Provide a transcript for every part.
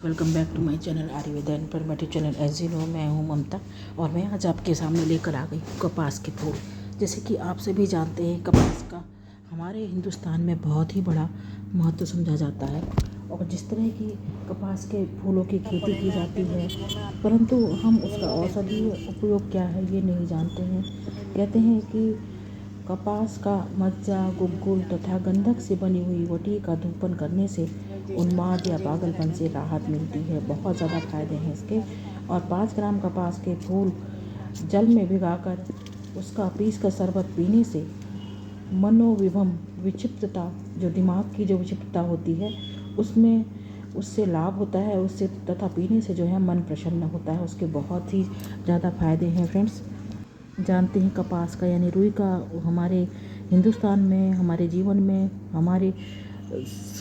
Welcome back to my channel Ayurveda informative channel. As you know मैं हूँ ममता और मैं आज आपके सामने लेकर आ गई कपास के फूल। जैसे कि आप सभी जानते हैं, कपास का हमारे हिंदुस्तान में बहुत ही बड़ा महत्व समझा जाता है और जिस तरह की कपास के फूलों की खेती की जाती है, परंतु हम उसका औषधीय उपयोग क्या है ये नहीं जानते हैं। कहते हैं कि कपास का मज्जा, गुग्गुल तथा गंधक से बनी हुई वटी का धूपन करने से उन्माद या पागलपन से राहत मिलती है। बहुत ज़्यादा फायदे हैं इसके। और 5 ग्राम कपास के फूल जल में भिगाकर उसका पीस कर शरबत पीने से मनोविभ्रम, विक्षिप्तता, जो दिमाग की जो विक्षिप्तता होती है उससे लाभ होता है, उससे तथा पीने से जो है मन प्रसन्न होता है। उसके बहुत ही ज़्यादा फायदे हैं फ्रेंड्स। जानते हैं कपास का यानी रुई का हमारे हिंदुस्तान में, हमारे जीवन में, हमारे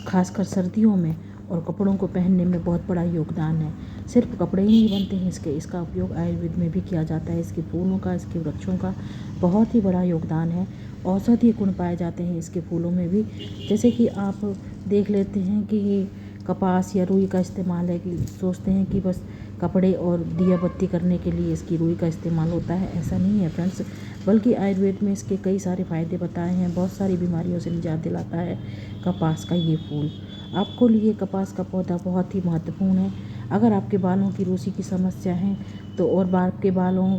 खासकर सर्दियों में और कपड़ों को पहनने में बहुत बड़ा योगदान है। सिर्फ कपड़े ही नहीं बनते हैं इसका उपयोग आयुर्वेद में भी किया जाता है। इसके फूलों का, इसके वृक्षों का बहुत ही बड़ा योगदान है। औषधीय गुण पाए जाते हैं इसके फूलों में भी। जैसे कि आप देख लेते हैं कि ये कपास या रुई का इस्तेमाल है कि सोचते हैं कि बस कपड़े और दिया बत्ती करने के लिए इसकी रुई का इस्तेमाल होता है। ऐसा नहीं है फ्रेंड्स, बल्कि आयुर्वेद में इसके कई सारे फ़ायदे बताए हैं। बहुत सारी बीमारियों से निजात दिलाता है कपास का ये फूल। आपको लिए कपास का पौधा बहुत ही महत्वपूर्ण है। अगर आपके बालों की रूसी की समस्या है तो और आपके बालों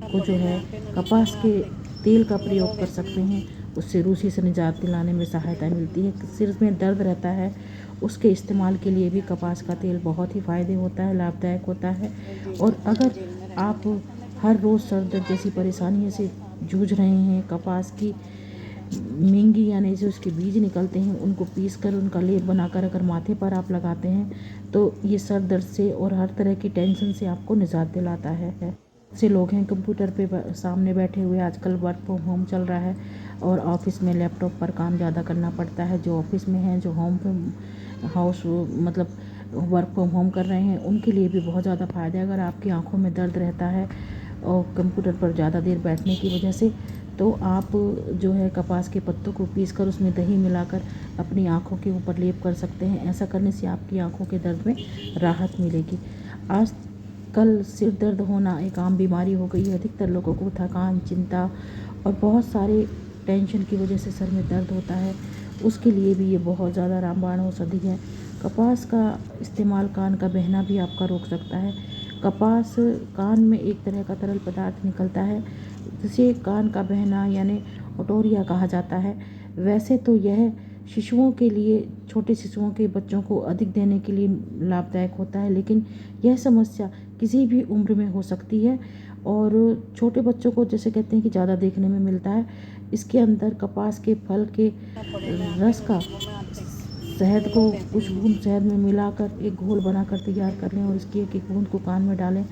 को जो है कपास के तेल का प्रयोग कर सकते हैं। उससे रूसी से निजात दिलाने में सहायता मिलती है। सिर में दर्द रहता है, उसके इस्तेमाल के लिए भी कपास का तेल बहुत ही फ़ायदे होता है, लाभदायक होता है। और अगर आप हर रोज़ सर दर्द जैसी परेशानियों से जूझ रहे हैं, कपास की मींगी यानी जो उसके बीज निकलते हैं उनको पीस कर उनका लेप बनाकर अगर माथे पर आप लगाते हैं तो ये सर दर्द से और हर तरह की टेंशन से आपको निजात दिलाता है। से लोग हैं कंप्यूटर पे सामने बैठे हुए, आजकल वर्क फ्रॉम होम चल रहा है और ऑफिस में लैपटॉप पर काम ज़्यादा करना पड़ता है। जो ऑफिस में हैं, जो हाउस मतलब वर्क फ्रॉम होम कर रहे हैं, उनके लिए भी बहुत ज़्यादा फ़ायदा है। अगर आपकी आंखों में दर्द रहता है और कंप्यूटर पर ज़्यादा देर बैठने की वजह से, तो आप जो है कपास के पत्तों को पीसकर उसमें दही मिलाकर अपनी आंखों के ऊपर लेप कर सकते हैं। ऐसा करने से आपकी आंखों के दर्द में राहत मिलेगी। आज कल सिर दर्द होना एक आम बीमारी हो गई है। अधिकतर लोगों को थकान, चिंता और बहुत सारे टेंशन की वजह से सर में दर्द होता है। उसके लिए भी ये बहुत ज़्यादा रामबाण औषधि है। कपास का इस्तेमाल कान का बहना भी आपका रोक सकता है। कपास कान में एक तरह का तरल पदार्थ निकलता है जिसे कान का बहना यानी ओटोरिया कहा जाता है। वैसे तो यह शिशुओं के लिए, छोटे शिशुओं के बच्चों को अधिक देने के लिए लाभदायक होता है, लेकिन यह समस्या किसी भी उम्र में हो सकती है और छोटे बच्चों को जैसे कहते हैं कि ज़्यादा देखने में मिलता है। इसके अंदर कपास के फल के रस का शहद को कुछ बूंद शहद में मिलाकर एक घोल बनाकर तैयार कर लें और इसकी एक एक बूंद को कान में डालें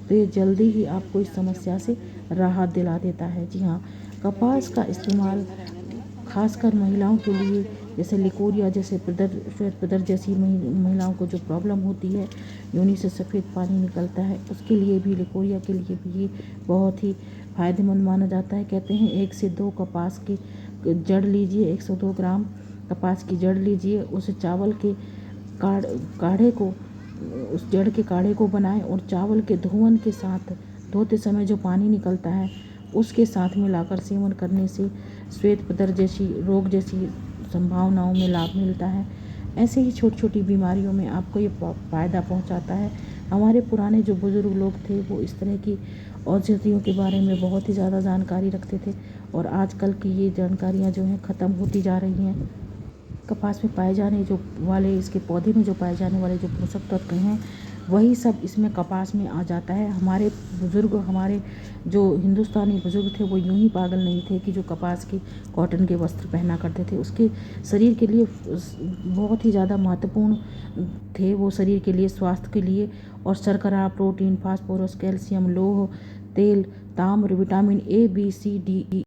तो ये जल्दी ही आपको इस समस्या से राहत दिला देता है। जी हाँ, कपास का इस्तेमाल खासकर महिलाओं के लिए, जैसे लिकोरिया जैसे श्वेत प्रदर जैसी महिलाओं को जो प्रॉब्लम होती है, योनि से सफ़ेद पानी निकलता है, उसके लिए भी, लिकोरिया के लिए भी ये बहुत ही फ़ायदेमंद माना जाता है। कहते हैं 1 से 2 कपास की जड़ लीजिए, 102 ग्राम कपास की जड़ लीजिए, उस चावल के काढ़े को, उस जड़ के काढ़े को बनाएं और चावल के धोवन के साथ, धोते समय जो पानी निकलता है उसके साथ मिलाकर सेवन करने से श्वेत प्रदर जैसी रोग जैसी संभावनाओं में लाभ मिलता है। ऐसे ही छोटी छोटी बीमारियों में आपको ये फ़ायदा पहुंचाता है। हमारे पुराने जो बुज़ुर्ग लोग थे वो इस तरह की औषधियों के बारे में बहुत ही ज़्यादा जानकारी रखते थे और आजकल की ये जानकारियाँ जो हैं ख़त्म होती जा रही हैं। कपास में पाए जाने जो वाले, इसके पौधे में जो पाए जाने वाले जो पोषक तत्व हैं वही सब इसमें कपास में आ जाता है। हमारे बुज़ुर्ग, हमारे जो हिंदुस्तानी बुज़ुर्ग थे वो यूं ही पागल नहीं थे कि जो कपास के, कॉटन के वस्त्र पहना करते थे। उसके शरीर के लिए बहुत ही ज़्यादा महत्वपूर्ण थे वो, शरीर के लिए, स्वास्थ्य के लिए। और शर्करा, प्रोटीन, फास्फोरस, कैल्शियम, लौह, तेल, ताम्र, vitamin A, B, C, D, E